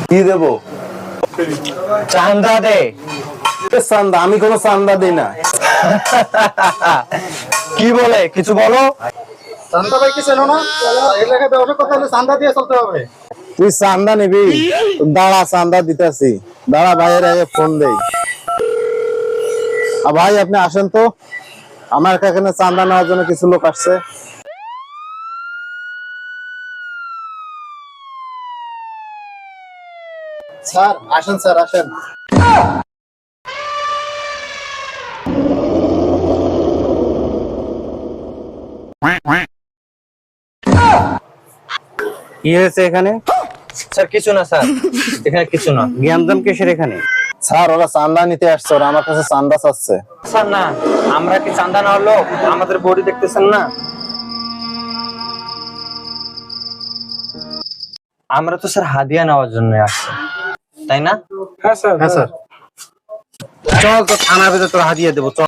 কি দেবো? চান্দা দে। চান্দা? আমি কোনো চান্দা দিই না। কি বলে কিছু বলো। চান্দা ভাই কি চেনো না? এই লেখা ব্যবসা করতে হলে চান্দা দিয়ে চলতে হবে। তুই চান্দা নিবি? দাঁড়া, চান্দা দিতেছি, দাঁড়া, ভাইয়ের আগে ফোন দেই। ভাই আপনি আসেন তো, আমার এখানে চান্দা নেওয়ার জন্য কিছু লোক আসছে। স্যার আসেন, স্যার আসেন। কি হয়েছে এখানে? স্যার কিছু না স্যার, এখানে কিছু না। জ্ঞানদাম কিসের এখানে? স্যার ওরা চান্দা নিতে আসছে, ওরা আমার কাছে চান্দা চাচ্ছে। স্যার না, আমরা কি চান্দা না হলো আমাদের বডি দেখতেছেন না? আমরা তো স্যার হাদিয়া নেওয়ার জন্য আসছি, তাই না? হ্যাঁ স্যার, হ্যাঁ স্যার। চল তো থানার ভিতরে তোর হাদিয়া দেবো, চল।